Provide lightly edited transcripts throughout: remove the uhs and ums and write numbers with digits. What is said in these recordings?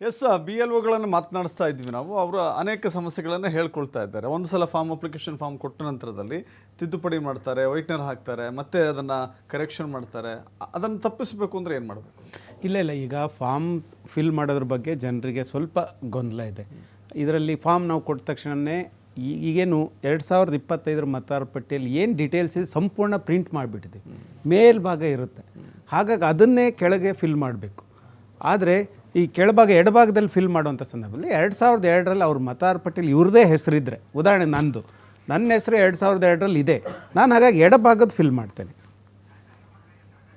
S B L ಒಗಳನ್ನು ಮಾತನಾಡಿಸ್ತಾ ಇದ್ವಿ ನಾವು. ಅವರು ಅನೇಕ ಸಮಸ್ಯೆಗಳನ್ನು ಹೇಳ್ಕೊಳ್ತಾ ಇದ್ದಾರೆ. ಒಂದು ಸಲ ಅಪ್ಲಿಕೇಶನ್ ಫಾರ್ಮ್ ಕೊಟ್ಟ ನಂತರದಲ್ಲಿ ತಿದ್ದುಪಡಿ ಮಾಡ್ತಾರೆ, ವೈಟ್ನರ್ ಹಾಕ್ತಾರೆ, ಮತ್ತೆ ಅದನ್ನು ಕರೆಕ್ಷನ್ ಮಾಡ್ತಾರೆ. ಅದನ್ನು ತಪ್ಪಿಸಬೇಕು ಅಂದರೆ ಏನು ಮಾಡಬೇಕು? ಇಲ್ಲ, ಈಗ ಫಾರ್ಮ್ ಫಿಲ್ ಮಾಡೋದ್ರ ಬಗ್ಗೆ ಜನರಿಗೆ ಸ್ವಲ್ಪ ಗೊಂದಲ ಇದೆ. ಇದರಲ್ಲಿ ಫಾರ್ಮ್ ನಾವು ಕೊಟ್ಟ ತಕ್ಷಣವೇ ಈಗೇನು 2025 ಮತದಾರರ ಪಟ್ಟಿಯಲ್ಲಿ ಏನು ಡೀಟೇಲ್ಸ್ ಇದೆ ಸಂಪೂರ್ಣ ಪ್ರಿಂಟ್ ಮಾಡಿಬಿಟ್ಟಿದೆ, ಮೇಲ್ಭಾಗ ಇರುತ್ತೆ. ಹಾಗಾಗಿ ಅದನ್ನೇ ಕೆಳಗೆ ಫಿಲ್ ಮಾಡಬೇಕು. ಆದರೆ ಈ ಕೆಳಭಾಗ ಎಡಭಾಗದಲ್ಲಿ ಫಿಲ್ ಮಾಡುವಂಥ ಸಂದರ್ಭದಲ್ಲಿ 2002ರಲ್ಲಿ ಅವ್ರ ಮತದಾರ ಪಟ್ಟಿಯಲ್ಲಿ ಇವ್ರದೇ ಹೆಸರಿದ್ದರೆ, ಉದಾಹರಣೆ ನನ್ನ ಹೆಸರು 2002ರಲ್ಲಿ ಇದೆ, ನಾನು ಹಾಗಾಗಿ ಎಡಭಾಗದ ಫಿಲ್ ಮಾಡ್ತೇನೆ.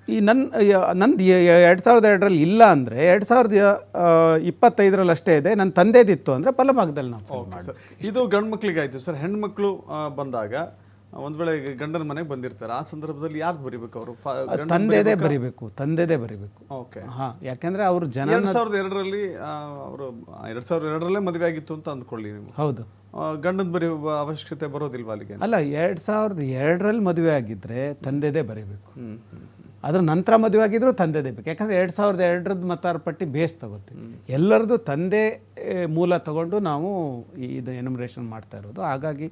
ಈ ನಂದು 2002ರಲ್ಲಿ ಇಲ್ಲ ಅಂದರೆ 2025ರಲ್ಲಿ ಅಷ್ಟೇ ಇದೆ, ನನ್ನ ತಂದೆದಿತ್ತು ಅಂದರೆ ಬಲಭಾಗದಲ್ಲಿ ನಾವು ಫಿಲ್ ಮಾಡ್ತೀವಿ. ಇದು ಗಂಡು ಮಕ್ಕಳಿಗೆ ಆಯಿತು ಸರ್. ಹೆಣ್ಮಕ್ಳು ಬಂದಾಗ ಒಂದು ವೇಳೆ ಗಂಡನ ಮನೆಗೆ ಬಂದಿರ್ತಾರೆ, ಆ ಸಂದರ್ಭದಲ್ಲಿ ಯಾರು ಬರೀಬೇಕು? ಅವರು ತಂದೆದೇ ಬರೀಬೇಕು. ಓಕೆ, ಹಾಂ, ಯಾಕೆಂದರೆ ಅವರು 2002ರಲ್ಲಿ ಅವರು 2002ರಲ್ಲೇ ಮದುವೆ ಆಗಿತ್ತು ಅಂತ ಅಂದ್ಕೊಳ್ಳಿ ನೀವು. ಹೌದು, ಗಂಡನ ಬರೆಯುವ ಅವಶ್ಯಕತೆ ಬರೋದಿಲ್ವ ಅಲ್ಲಿಗೆ? ಅಲ್ಲ, 2002ರಲ್ಲಿ ಮದುವೆ ಆಗಿದ್ದರೆ ತಂದೆದೇ ಬರೀಬೇಕು. ಅದ್ರ ನಂತರ ಮದುವೆ ಆಗಿದ್ರು ತಂದೆದೇ ಬೇಕು. ಯಾಕಂದರೆ 2002ರದ ಮತದಾರ ಪಟ್ಟಿ ಬೇಸ್ ತಗೋತೀವಿ. ಎಲ್ಲರದ್ದು ತಂದೆ ಮೂಲ ತಗೊಂಡು ನಾವು ಇದು ಎನ್ಯುಮರೇಷನ್ ಮಾಡ್ತಾ ಇರೋದು. ಹಾಗಾಗಿ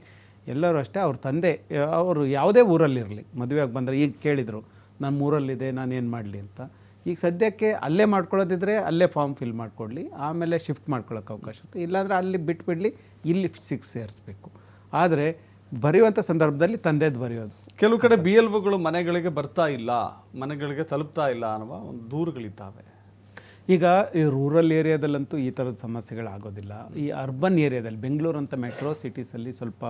ಎಲ್ಲರೂ ಅಷ್ಟೇ ಅವ್ರ ತಂದೆ, ಅವರು ಯಾವುದೇ ಊರಲ್ಲಿರಲಿ ಮದುವೆಯಾಗಿ ಬಂದರೆ, ಈಗ ಕೇಳಿದರು ನಾನು ಊರಲ್ಲಿದೆ ನಾನು ಏನು ಮಾಡಲಿ ಅಂತ. ಈಗ ಸದ್ಯಕ್ಕೆ ಅಲ್ಲೇ ಮಾಡ್ಕೊಳ್ಳೋದಿದ್ರೆ ಅಲ್ಲೇ ಫಾರ್ಮ್ ಫಿಲ್ ಮಾಡಿಕೊಡ್ಲಿ, ಆಮೇಲೆ ಶಿಫ್ಟ್ ಮಾಡ್ಕೊಳ್ಳೋಕೆ ಅವಕಾಶ ಇರುತ್ತೆ. ಇಲ್ಲಾಂದರೆ ಅಲ್ಲಿ ಬಿಟ್ಬಿಡಲಿ, ಇಲ್ಲಿ 6 ಸೇರಿಸ್ಬೇಕು. ಆದರೆ ಬರೆಯುವಂಥ ಸಂದರ್ಭದಲ್ಲಿ ತಂದೆದು ಬರೆಯೋದು. ಕೆಲವು ಕಡೆ ಬಿ ಎಲ್ ಒಗಳು ಮನೆಗಳಿಗೆ ಬರ್ತಾ ಇಲ್ಲ, ಮನೆಗಳಿಗೆ ತಲುಪ್ತಾ ಇಲ್ಲ ಅನ್ನುವ ಒಂದು ದೂರುಗಳಿದ್ದಾವೆ. ಈಗ ಈ ರೂರಲ್ ಏರಿಯಾದಲ್ಲಂತೂ ಈ ಥರದ ಸಮಸ್ಯೆಗಳಾಗೋದಿಲ್ಲ. ಈ ಅರ್ಬನ್ ಏರಿಯಾದಲ್ಲಿ ಬೆಂಗಳೂರು ಅಂತ ಮೆಟ್ರೋ ಸಿಟೀಸಲ್ಲಿ ಸ್ವಲ್ಪ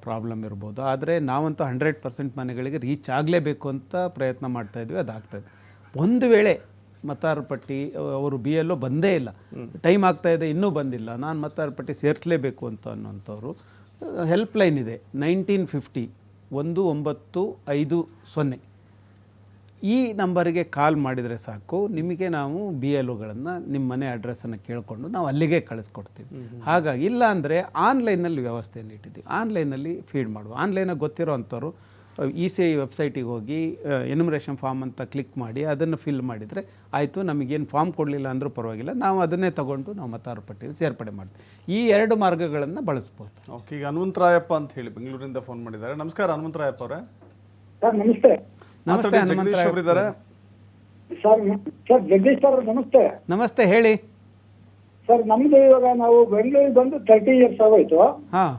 ಪ್ರಾಬ್ಲಮ್ ಇರ್ಬೋದು. ಆದರೆ ನಾವಂತೂ 100% ಮನೆಗಳಿಗೆ ರೀಚ್ ಆಗಲೇಬೇಕು ಅಂತ ಪ್ರಯತ್ನ ಮಾಡ್ತಾಯಿದ್ವಿ, ಅದಾಗ್ತಾಯಿದೆ. ಒಂದು ವೇಳೆ ಮತದಾರ ಪಟ್ಟಿ ಅವರು ಬಿ ಎಲ್ ಒ ಬಂದೇ ಇಲ್ಲ, ಟೈಮ್ ಆಗ್ತಾಯಿದೆ ಇನ್ನೂ ಬಂದಿಲ್ಲ, ನಾನು ಮತದಾರ ಪಟ್ಟಿ ಸೇರಿಸಲೇಬೇಕು ಅನ್ನೋಂಥವ್ರು ಹೆಲ್ಪ್ಲೈನ್ ಇದೆ 1950 1950 ಈ ನಂಬರಿಗೆ ಕಾಲ್ ಮಾಡಿದರೆ ಸಾಕು, ನಿಮಗೆ ನಾವು ಬಿ ಎಲ್ ಒಗಳನ್ನು ನಿಮ್ಮ ಮನೆ ಅಡ್ರೆಸ್ಸನ್ನು ಕೇಳಿಕೊಂಡು ನಾವು ಅಲ್ಲಿಗೆ ಕಳಿಸ್ಕೊಡ್ತೀವಿ. ಹಾಗಾಗಿ ಇಲ್ಲ ಅಂದರೆ ಆನ್ಲೈನಲ್ಲಿ ವ್ಯವಸ್ಥೆಯನ್ನು ಇಟ್ಟಿದ್ದೀವಿ, ಆನ್ಲೈನಲ್ಲಿ ಫೀಡ್ ಮಾಡುವ. ಆನ್ಲೈನಾಗಿ ಗೊತ್ತಿರೋ ಅಂಥವ್ರು ECI ವೆಬ್ಸೈಟಿಗೆ ಹೋಗಿ ಎನ್ಯುಮರೇಷನ್ ಫಾರ್ಮ್ ಅಂತ ಕ್ಲಿಕ್ ಮಾಡಿ ಅದನ್ನು ಫಿಲ್ ಮಾಡಿದರೆ ಆಯಿತು. ನಮಗೇನು ಫಾರ್ಮ್ ಕೊಡಲಿಲ್ಲ ಅಂದರೂ ಪರವಾಗಿಲ್ಲ, ನಾವು ಅದನ್ನೇ ತಗೊಂಡು ನಾವು ಮತದಾರ ಪಟ್ಟಿಯಲ್ಲಿ ಸೇರ್ಪಡೆ ಮಾಡ್ತೀವಿ. ಈ 2 ಮಾರ್ಗಗಳನ್ನು ಬಳಸ್ಬೋದು. ಓಕೆ, ಈಗ ಹನುಮಂತರಾಯಪ್ಪ ಅಂತ ಹೇಳಿ ಬೆಂಗಳೂರಿಂದ ಫೋನ್ ಮಾಡಿದ್ದಾರೆ. ನಮಸ್ಕಾರ ಹನುಮಂತರಾಯಪ್ಪ ಅವರೇ. ಸರ್ ನಮಸ್ತೆ. ನಮಸ್ತೆ ಜಗದೀಶ್ ಅವರಿದ್ದಾರೆ. ಸರ್ ಜಗದೀಶ್ ಸರ್ ನಮಸ್ತೆ. ನಮಸ್ತೆ, ಹೇಳಿ ಸರ್. ನಮ್ದು ಇವಾಗ ನಾವು ಬೆಂಗಳೂರಿಗೆ ಬಂದು 30 years ಆಗೋಯ್ತು. ಹಾಂ,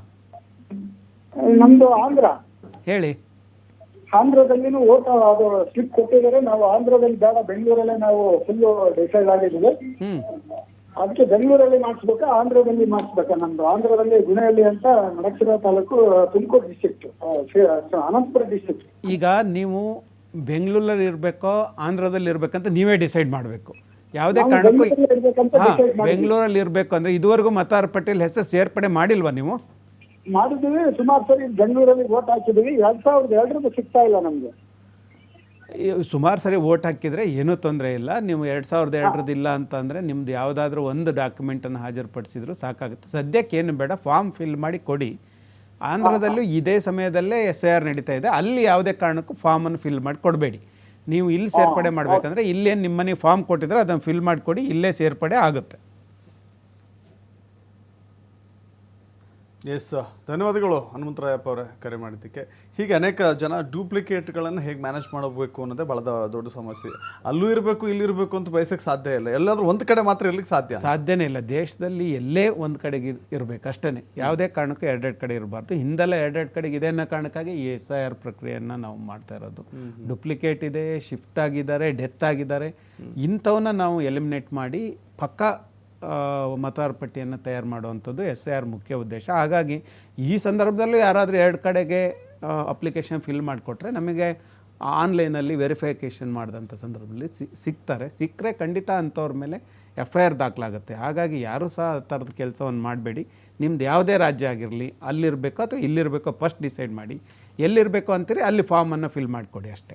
ನಮ್ದು ಆಂಧ್ರ. ಹೇಳಿ. ಆಂಧ್ರದಲ್ಲಿನೂ ಓಟ್ ಅದು ಸ್ಲಿಪ್ ಕೊಟ್ಟಿದ್ದಾರೆ. ನಾವು ಆಂಧ್ರದಲ್ಲಿ ಬೇಡ, ಬೆಂಗಳೂರಲ್ಲೇ ನಾವು ಫುಲ್ ಡಿಸೈಡ್ ಆಗಿದ್ದೀವಿ. ಅದಕ್ಕೆ ಬೆಂಗಳೂರಲ್ಲಿ ಮಾಡಿಸ್ಬೇಕಾ ಆಂಧ್ರದಲ್ಲಿ ಮಾಡಿಸ್ಬೇಕಾ? ನಮ್ದು ಆಂಧ್ರದಲ್ಲಿ ಗುಣಹಳ್ಳಿ ಅಂತ ನಡಕ್ಷಿರ ತಾಲೂಕು, ತುಮಕೂರು ಡಿಸ್ಟ್ರಿಕ್ಟ್, ಅನಂತಪುರ ಡಿಸ್ಟ್ರಿಕ್ಟ್. ಈಗ ನೀವು ಬೆಂಗಳೂರಲ್ಲಿ ಇರಬೇಕೋ ಆಂಧ್ರದಲ್ಲಿ ಇರಬೇಕಂತ ನೀವೇ ಡಿಸೈಡ್ ಮಾಡಬೇಕು. ಯಾವುದೇ ಕಾರಣಕ್ಕೂ ಬೆಂಗಳೂರಲ್ಲಿ ಇರಬೇಕು ಅಂದರೆ ಇದುವರೆಗೂ ಮತದಾರ ಪಟ್ಟಿಯಲ್ಲಿ ಹೆಸರು ಸೇರ್ಪಡೆ ಮಾಡಿಲ್ವಾ ನೀವು? ಮಾಡಿದ್ದೀವಿ, ಸುಮಾರು ಸರಿ ಬೆಂಗಳೂರಲ್ಲಿ ಓಟ್ ಹಾಕಿದ್ದೀವಿ. 2002ರಿಂದ ಸಿಗ್ತಾ ಇಲ್ಲ ನಮಗೆ. ಸುಮಾರು ಸರಿ ಓಟ್ ಹಾಕಿದರೆ ಏನೂ ತೊಂದರೆ ಇಲ್ಲ. ನೀವು 2002 ಇಲ್ಲ ಅಂತಂದರೆ ನಿಮ್ದು ಯಾವುದಾದ್ರೂ ಒಂದು ಡಾಕ್ಯುಮೆಂಟನ್ನು ಹಾಜರುಪಡಿಸಿದ್ರು ಸಾಕಾಗುತ್ತೆ. ಸದ್ಯಕ್ಕೆ ಏನು ಬೇಡ, ಫಾರ್ಮ್ ಫಿಲ್ ಮಾಡಿ ಕೊಡಿ. ಆಂಧ್ರದಲ್ಲೂ ಇದೇ ಸಮಯದಲ್ಲೇ SIR ನಡೀತಾ ಇದೆ, ಅಲ್ಲಿ ಯಾವುದೇ ಕಾರಣಕ್ಕೂ ಫಾರ್ಮನ್ನು ಫಿಲ್ ಮಾಡಿ ಕೊಡಬೇಡಿ. ನೀವು ಇಲ್ಲಿ ಸೇರ್ಪಡೆ ಮಾಡಬೇಕಂದ್ರೆ ಇಲ್ಲೇನು ನಿಮ್ಮ ಮನೆಗೆ ಫಾರ್ಮ್ ಕೊಟ್ಟಿದ್ರೆ ಅದನ್ನು ಫಿಲ್ ಮಾಡಿಕೊಡಿ, ಇಲ್ಲೇ ಸೇರ್ಪಡೆ ಆಗುತ್ತೆ. ಎಸ್, ಧನ್ಯವಾದಗಳು ಹನುಮಂತರಾಯಪ್ಪ ಅವರೇ ಕರೆ ಮಾಡಿದ್ದಕ್ಕೆ. ಹೀಗೆ ಅನೇಕ ಜನ ಡೂಪ್ಲಿಕೇಟ್ಗಳನ್ನು ಹೇಗೆ ಮ್ಯಾನೇಜ್ ಮಾಡಬೇಕು ಅನ್ನೋದೇ ಭಾಳ ದೊಡ್ಡ ಸಮಸ್ಯೆ. ಅಲ್ಲೂ ಇರಬೇಕು ಇಲ್ಲಿರಬೇಕು ಅಂತ ಬಯಸೋಕ್ಕೆ ಸಾಧ್ಯ ಇಲ್ಲ. ಎಲ್ಲಾದರೂ ಒಂದು ಕಡೆ ಮಾತ್ರ ಇರಲಿಕ್ಕೆ ಸಾಧ್ಯನೇ ಇಲ್ಲ. ದೇಶದಲ್ಲಿ ಎಲ್ಲೇ ಒಂದು ಕಡೆಗೆ ಇರಬೇಕು ಅಷ್ಟೇ, ಯಾವುದೇ ಕಾರಣಕ್ಕೂ 2 ಕಡೆ ಇರಬಾರ್ದು. ಹಿಂದೆಲ್ಲ 2 ಕಡೆಗೆ ಇದೆ ಅನ್ನೋ ಕಾರಣಕ್ಕಾಗಿ ಈ SIR ಪ್ರಕ್ರಿಯೆಯನ್ನು ನಾವು ಮಾಡ್ತಾ ಇರೋದು. ಡೂಪ್ಲಿಕೇಟ್ ಇದೆ, ಶಿಫ್ಟ್ ಆಗಿದ್ದಾರೆ, ಡೆತ್ ಆಗಿದ್ದಾರೆ, ಇಂಥವನ್ನ ನಾವು ಎಲಿಮಿನೇಟ್ ಮಾಡಿ ಪಕ್ಕಾ ಮತದಾರ ಪಟ್ಟಿಯನ್ನು ತಯಾರು ಮಾಡುವಂಥದ್ದು SIR ಮುಖ್ಯ ಉದ್ದೇಶ. ಹಾಗಾಗಿ ಈ ಸಂದರ್ಭದಲ್ಲೂ ಯಾರಾದರೂ 2 ಕಡೆಗೆ ಅಪ್ಲಿಕೇಶನ್ ಫಿಲ್ ಮಾಡಿಕೊಟ್ರೆ ನಮಗೆ ಆನ್ಲೈನಲ್ಲಿ ವೆರಿಫಿಕೇಷನ್ ಮಾಡಿದಂಥ ಸಂದರ್ಭದಲ್ಲಿ ಸಿಕ್ಕರೆ ಖಂಡಿತ ಅಂಥವ್ರ ಮೇಲೆ FIR ದಾಖಲಾಗುತ್ತೆ. ಹಾಗಾಗಿ ಯಾರೂ ಸಹ ಆ ಥರದ ಕೆಲಸವನ್ನು ಮಾಡಬೇಡಿ. ನಿಮ್ದು ಯಾವುದೇ ರಾಜ್ಯ ಆಗಿರಲಿ, ಅಲ್ಲಿರಬೇಕೋ ಅಥವಾ ಇಲ್ಲಿರಬೇಕೋ ಫಸ್ಟ್ ಡಿಸೈಡ್ ಮಾಡಿ. ಎಲ್ಲಿರಬೇಕು ಅಂತೀರಿ ಅಲ್ಲಿ ಫಾರ್ಮನ್ನು ಫಿಲ್ ಮಾಡಿಕೊಡಿ ಅಷ್ಟೇ.